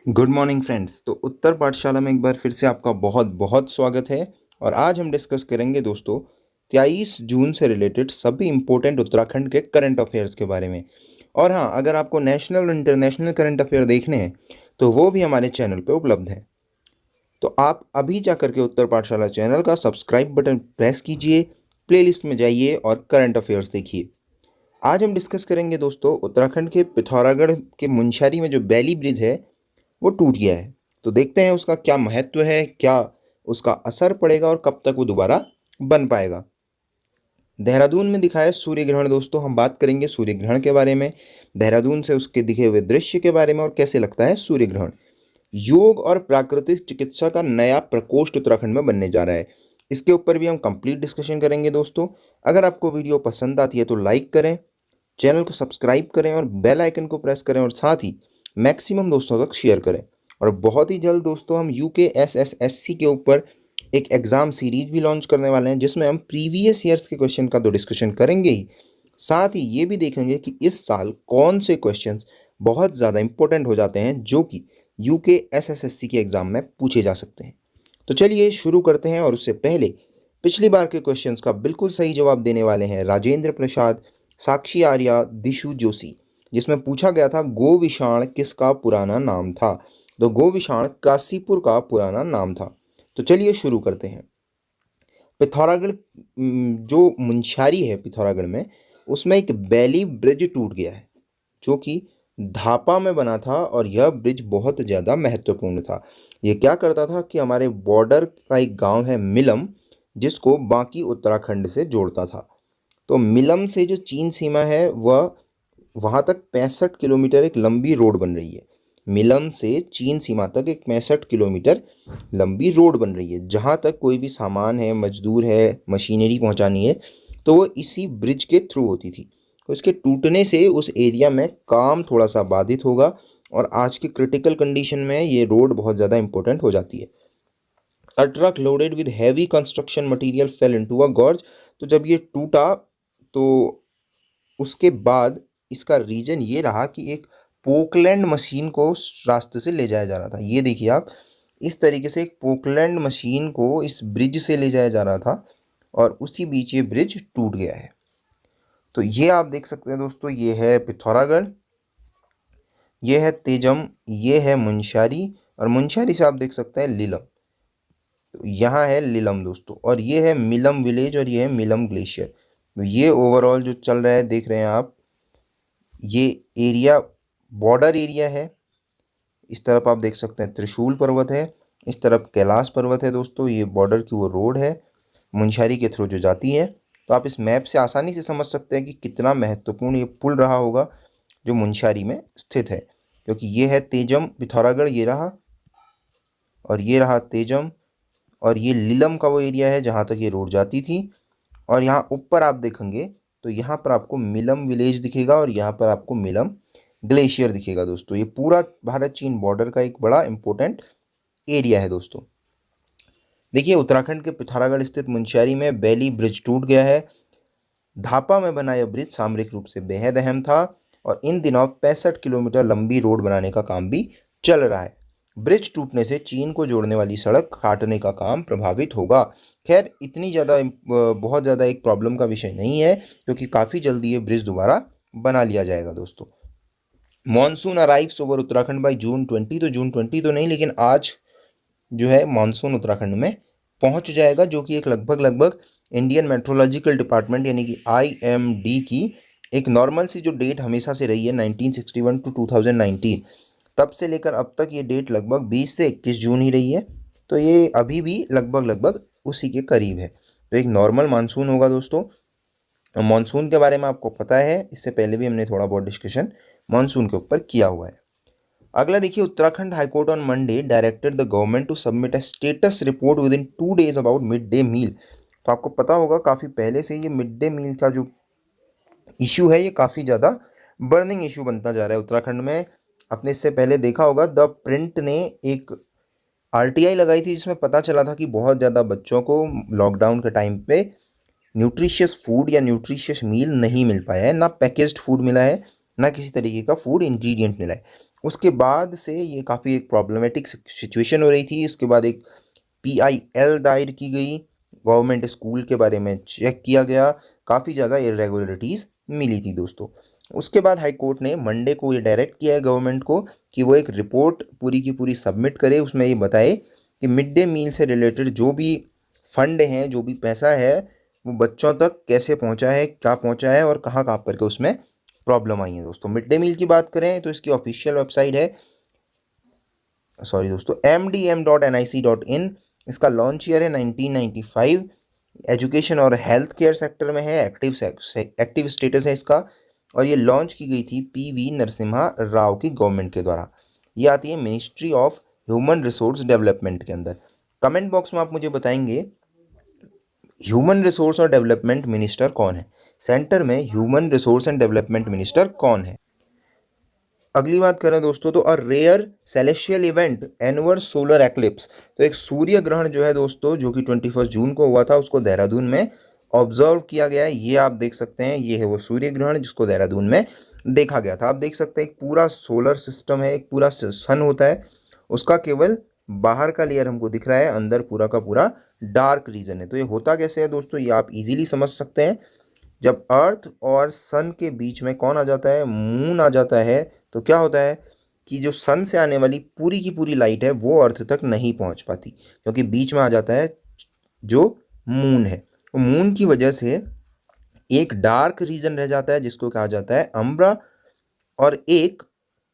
Good morning friends. तो उत्तर पाठशाला में एक बार फिर से आपका बहुत बहुत स्वागत है। और आज हम डिस्कस करेंगे दोस्तों 23 जून से रिलेटेड सभी इंपॉर्टेंट उत्तराखंड के करंट अफेयर्स के बारे में। और हाँ, अगर आपको नेशनल और इंटरनेशनल करंट अफेयर देखने हैं तो वो भी हमारे चैनल पे उपलब्ध है। तो आप अभी जा करके उत्तर पाठशाला चैनल का सब्सक्राइब बटन प्रेस कीजिए, प्लेलिस्ट में जाइए और करंट अफेयर्स देखिए। आज हम डिस्कस करेंगे दोस्तों उत्तराखंड के पिथौरागढ़ के मुनस्यारी में जो बैली ब्रिज है वो टूट गया है। तो देखते हैं उसका क्या महत्व है, क्या उसका असर पड़ेगा और कब तक वो दोबारा बन पाएगा। देहरादून में दिखा है सूर्य ग्रहण। दोस्तों हम बात करेंगे सूर्य ग्रहण के बारे में, देहरादून से उसके दिखे हुए दृश्य के बारे में और कैसे लगता है सूर्य ग्रहण। योग और प्राकृतिक चिकित्सा का नया प्रकोष्ठ उत्तराखंड में बनने जा रहा है। इसके ऊपर भी हम कंप्लीट डिस्कशन करेंगे दोस्तों। अगर आपको वीडियो पसंद आती है तो लाइक करें, चैनल को सब्सक्राइब करें और बेल आइकन को प्रेस करें और साथ ही मैक्सिमम दोस्तों तक शेयर करें। और बहुत ही जल्द दोस्तों हम UKSSSC के ऊपर एक एग्ज़ाम सीरीज भी लॉन्च करने वाले हैं, जिसमें हम प्रीवियस ईयर्स के क्वेश्चन का तो डिस्कशन करेंगे ही, साथ ही ये भी देखेंगे कि इस साल कौन से क्वेश्चंस बहुत ज़्यादा इंपॉर्टेंट हो जाते हैं जो कि UKSSSC के एग्ज़ाम में पूछे जा सकते हैं। तो चलिए शुरू करते हैं। और उससे पहले पिछली बार के क्वेश्चंस का बिल्कुल सही जवाब देने वाले हैं राजेंद्र प्रसाद, साक्षी आर्या, दिशु जोशी, जिसमें पूछा गया था गोविशाण किसका पुराना नाम था। तो गोविशाण काशीपुर का पुराना नाम था। तो चलिए शुरू करते हैं। पिथौरागढ़ जो मुनस्यारी है पिथौरागढ़ में, उसमें एक बैली ब्रिज टूट गया है जो कि धापा में बना था। और यह ब्रिज बहुत ज़्यादा महत्वपूर्ण था। ये क्या करता था कि हमारे बॉर्डर का एक गांव है मिलम, जिसको बाकी उत्तराखंड से जोड़ता था। तो मिलम से जो चीन सीमा है वह वहाँ तक 65 किलोमीटर एक लंबी रोड बन रही है। मिलम से चीन सीमा तक एक 65 किलोमीटर लंबी रोड बन रही है। जहाँ तक कोई भी सामान है, मजदूर है, मशीनरी पहुँचानी है तो वो इसी ब्रिज के थ्रू होती थी। तो इसके टूटने से उस एरिया में काम थोड़ा सा बाधित होगा और आज की क्रिटिकल कंडीशन में ये रोड बहुत ज़्यादा इंपॉर्टेंट हो जाती है। A truck loaded with heavy construction material fell into a gorge. तो जब ये टूटा तो उसके बाद इसका रीजन ये रहा कि एक पोकलैंड मशीन को उस रास्ते से ले जाया जा रहा था। ये देखिए आप, इस तरीके से एक पोकलैंड मशीन को इस ब्रिज से ले जाया जा रहा था और उसी बीच ये ब्रिज टूट गया है। तो ये आप देख सकते हैं दोस्तों, ये है पिथौरागढ़, ये है तेजम, ये है मुनस्यारी और मुनस्यारी से आप देख सकते हैं लीलम। तो यहाँ है लीलम दोस्तों, और ये है मिलम विलेज और ये है मिलम ग्लेशियर। तो ये ओवरऑल जो चल रहा है देख रहे हैं आप, ये एरिया बॉर्डर एरिया है। इस तरफ आप देख सकते हैं त्रिशूल पर्वत है, इस तरफ कैलाश पर्वत है दोस्तों। ये बॉर्डर की वो रोड है मुनस्यारी के थ्रू जो जाती है। तो आप इस मैप से आसानी से समझ सकते हैं कि कितना महत्वपूर्ण ये पुल रहा होगा जो मुनस्यारी में स्थित है। क्योंकि ये है तेजम, पिथौरागढ़ ये रहा और ये रहा तेजम, और ये लीलम का वो एरिया है जहाँ तक ये रोड जाती थी। और यहाँ ऊपर आप देखेंगे तो यहाँ पर आपको मिलम विलेज दिखेगा और यहाँ पर आपको मिलम ग्लेशियर दिखेगा दोस्तों। ये पूरा भारत चीन बॉर्डर का एक बड़ा इंपॉर्टेंट एरिया है दोस्तों। देखिए उत्तराखंड के पिथौरागढ़ स्थित मुनस्यारी में बैली ब्रिज टूट गया है। धापा में बना यह ब्रिज सामरिक रूप से बेहद अहम था और इन दिनों 65 किलोमीटर लंबी रोड बनाने का काम भी चल रहा है। ब्रिज टूटने से चीन को जोड़ने वाली सड़क काटने का काम प्रभावित होगा। खैर इतनी ज़्यादा बहुत ज़्यादा एक प्रॉब्लम का विषय नहीं है, क्योंकि काफ़ी जल्दी ये ब्रिज दोबारा बना लिया जाएगा दोस्तों। Monsoon arrives over Uttarakhand by June 20। तो जून 20 तो नहीं, लेकिन आज जो है मानसून उत्तराखंड में पहुंच जाएगा, जो कि एक लगभग इंडियन मेट्रोलॉजिकल डिपार्टमेंट यानी कि IMD की एक नॉर्मल सी जो डेट हमेशा से रही है 1961 टू 2019, तब से लेकर अब तक ये डेट लगभग 20 से 21 जून ही रही है। तो ये अभी भी लगभग उसी के करीब है। तो एक नॉर्मल मानसून होगा दोस्तों। मानसून के बारे में आपको पता है, इससे पहले भी हमने थोड़ा बहुत डिस्कशन मानसून के ऊपर किया हुआ है। अगला देखिए, Uttarakhand high court on Monday directed the government to submit a status report within 2 days about mid day meal. तो आपको पता होगा काफ़ी पहले से ये मिड डे मील का जो इशू है ये काफ़ी ज़्यादा बर्निंग इशू बनता जा रहा है उत्तराखंड में। आपने इससे पहले देखा होगा द प्रिंट ने एक RTI लगाई थी, जिसमें पता चला था कि बहुत ज़्यादा बच्चों को लॉकडाउन के टाइम पे न्यूट्रिशियस फूड या न्यूट्रिशियस मील नहीं मिल पाया है। ना पैकेज्ड फूड मिला है, ना किसी तरीके का फूड इंग्रेडिएंट मिला है। उसके बाद से ये काफ़ी एक प्रॉब्लमेटिक सिचुएशन हो रही थी। इसके बाद एक PIL दायर की गई, गवर्नमेंट स्कूल के बारे में चेक किया गया, काफ़ी ज़्यादा इरेगुलरिटीज़ मिली थी दोस्तों। उसके बाद हाई कोर्ट ने मंडे को ये डायरेक्ट किया है गवर्नमेंट को कि वो एक रिपोर्ट पूरी की पूरी सबमिट करे, उसमें ये बताए कि मिड डे मील से रिलेटेड जो भी फंड हैं, जो भी पैसा है, वो बच्चों तक कैसे पहुंचा है, क्या पहुंचा है और कहाँ कहाँ पर के उसमें प्रॉब्लम आई है दोस्तों। मिड डे मील की बात करें तो इसकी ऑफिशियल वेबसाइट है, सॉरी दोस्तों, mdm.nic.in। इसका लॉन्च ईयर है 1995। एजुकेशन और हेल्थ केयर सेक्टर में है, एक्टिव स्टेटस है इसका, और ये लॉन्च की गई थी PV नरसिम्हा राव की गवर्नमेंट के द्वारा। ये आती है ministry of human resource development के अंदर। कमेंट बॉक्स में आप मुझे बताएंगे ह्यूमन रिसोर्स और डेवलपमेंट मिनिस्टर कौन है, सेंटर में human resource and development minister कौन है। अगली बात करें दोस्तों तो a rare celestial event annual solar eclipse. तो एक सूर्य ग्रहण जो है दोस्तों, जो कि 21 जून को हुआ था, उसको देहरादून में ऑब्जर्व किया गया है। ये आप देख सकते हैं, ये है वो सूर्य ग्रहण जिसको देहरादून में देखा गया था। आप देख सकते हैं एक पूरा सोलर सिस्टम है, एक पूरा सन होता है, उसका केवल बाहर का लेयर हमको दिख रहा है, अंदर पूरा का पूरा डार्क रीजन है। तो ये होता कैसे है दोस्तों, ये आप इजीली समझ सकते हैं। जब अर्थ और सन के बीच में कौन आ जाता है, मून आ जाता है, तो क्या होता है कि जो सन से आने वाली पूरी की पूरी लाइट है वो अर्थ तक नहीं पहुंच पाती, क्योंकि बीच में आ जाता है जो मून है। तो मून की वजह से एक डार्क रीजन रह जाता है जिसको कहा जाता है अम्ब्रा, और एक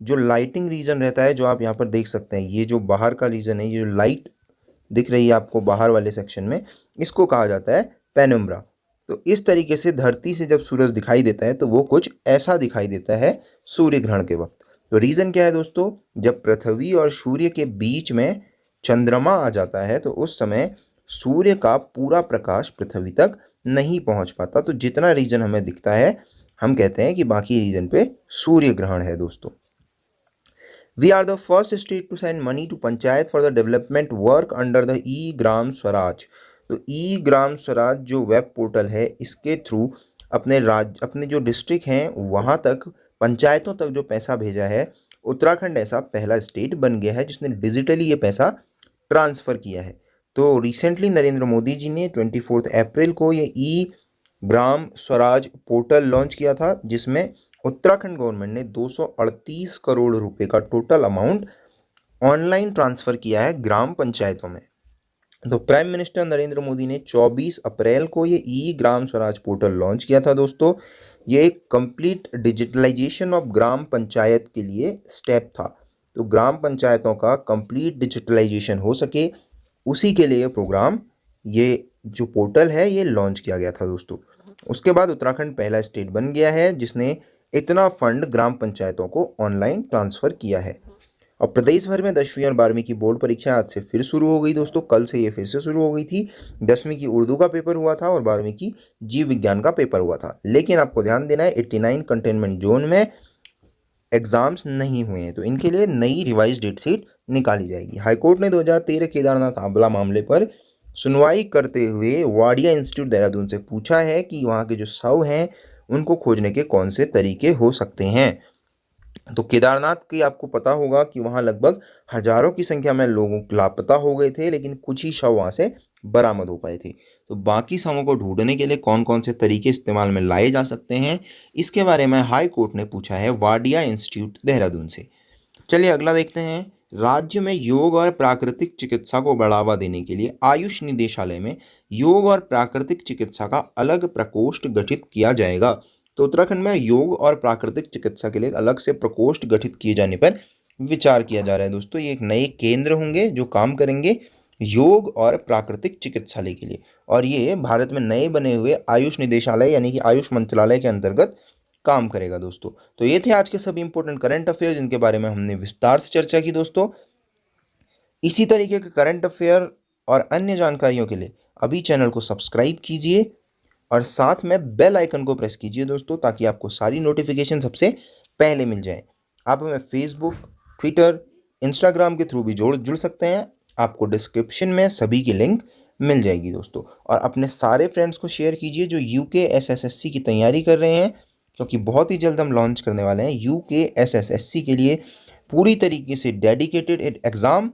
जो लाइटिंग रीजन रहता है, जो आप यहाँ पर देख सकते हैं, ये जो बाहर का रीजन है, ये जो लाइट दिख रही है आपको बाहर वाले सेक्शन में, इसको कहा जाता है पेनुम्ब्रा। तो इस तरीके से धरती से जब सूरज दिखाई देता है तो वो कुछ ऐसा दिखाई देता है सूर्य ग्रहण के वक्त। तो रीज़न क्या है दोस्तों, जब पृथ्वी और सूर्य के बीच में चंद्रमा आ जाता है तो उस समय सूर्य का पूरा प्रकाश पृथ्वी तक नहीं पहुंच पाता। तो जितना रीजन हमें दिखता है, हम कहते हैं कि बाकी रीजन पे सूर्य ग्रहण है दोस्तों। We are the first state to send money to panchayat for the development work under the E-ग्राम Swaraj. तो E-ग्राम स्वराज जो वेब पोर्टल है, इसके थ्रू अपने जो डिस्ट्रिक्ट हैं वहाँ तक, पंचायतों तक जो पैसा भेजा है, उत्तराखंड ऐसा पहला स्टेट बन गया है जिसने डिजिटली ये पैसा ट्रांसफ़र किया है। तो रिसेंटली नरेंद्र मोदी जी ने 24 अप्रैल को ये E-ग्राम स्वराज पोर्टल लॉन्च किया था, जिसमें उत्तराखंड गवर्नमेंट ने 238 करोड़ रुपए का टोटल अमाउंट ऑनलाइन ट्रांसफ़र किया है ग्राम पंचायतों में। तो प्राइम मिनिस्टर नरेंद्र मोदी ने 24 अप्रैल को ये E-ग्राम स्वराज पोर्टल लॉन्च किया था दोस्तों। ये एक complete digitalisation of gram panchayat के लिए स्टेप था। तो ग्राम पंचायतों का कंप्लीट डिजिटलाइजेशन हो सके, उसी के लिए प्रोग्राम, ये जो पोर्टल है ये लॉन्च किया गया था दोस्तों। उसके बाद उत्तराखंड पहला स्टेट बन गया है जिसने इतना फंड ग्राम पंचायतों को ऑनलाइन ट्रांसफ़र किया है। और प्रदेश भर में 10वीं और 12वीं की बोर्ड परीक्षा आज से फिर शुरू हो गई दोस्तों। कल से ये फिर से शुरू हो गई थी। 10वीं की उर्दू का पेपर हुआ था और 12वीं की जीव विज्ञान का पेपर हुआ था। लेकिन आपको ध्यान देना है 89 कंटेनमेंट जोन में एग्ज़ाम्स नहीं हुए हैं, तो इनके लिए नई रिवाइज डेट शीट निकाली जाएगी। हाईकोर्ट ने 2013 केदारनाथ आंवला मामले पर सुनवाई करते हुए वाडिया इंस्टीट्यूट देहरादून से पूछा है कि वहाँ के जो शव हैं उनको खोजने के कौन से तरीके हो सकते हैं। तो केदारनाथ की आपको पता होगा कि वहाँ लगभग हजारों की संख्या में लोगों लापता हो गए थे, लेकिन कुछ ही शव वहाँ से बरामद हो पाए थे। तो बाकी शवों को ढूंढने के लिए कौन कौन से तरीके इस्तेमाल में लाए जा सकते हैं, इसके बारे में हाई कोर्ट ने पूछा है वाडिया इंस्टीट्यूट देहरादून से। चलिए अगला देखते हैं। राज्य में योग और प्राकृतिक चिकित्सा को बढ़ावा देने के लिए आयुष निदेशालय में योग और प्राकृतिक चिकित्सा का अलग प्रकोष्ठ गठित किया जाएगा। तो उत्तराखंड में योग और प्राकृतिक चिकित्सा के लिए अलग से प्रकोष्ठ गठित किए जाने पर विचार किया जा रहा है दोस्तों। ये एक नए केंद्र होंगे जो काम करेंगे योग और प्राकृतिक चिकित्सालय के लिए, और ये भारत में नए बने हुए आयुष निदेशालय यानी कि आयुष मंत्रालय के अंतर्गत काम करेगा दोस्तों। तो ये थे आज के सभी इंपॉर्टेंट करंट अफेयर जिनके बारे में हमने विस्तार से चर्चा की दोस्तों। इसी तरीके के करंट अफेयर और अन्य जानकारियों के लिए अभी चैनल को सब्सक्राइब कीजिए और साथ में बेल आइकन को प्रेस कीजिए दोस्तों, ताकि आपको सारी नोटिफिकेशन सबसे पहले मिल जाए। आप हमें फेसबुक, ट्विटर, इंस्टाग्राम के थ्रू भी जुड़ सकते हैं। आपको डिस्क्रिप्शन में सभी की लिंक मिल जाएगी दोस्तों। और अपने सारे फ्रेंड्स को शेयर कीजिए जो UKSSSC की तैयारी कर रहे हैं, क्योंकि बहुत ही जल्द हम लॉन्च करने वाले हैं UKSSSC के लिए पूरी तरीके से डेडिकेटेड एग्ज़ाम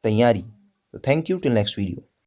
तैयारी। तो thank you, till next video.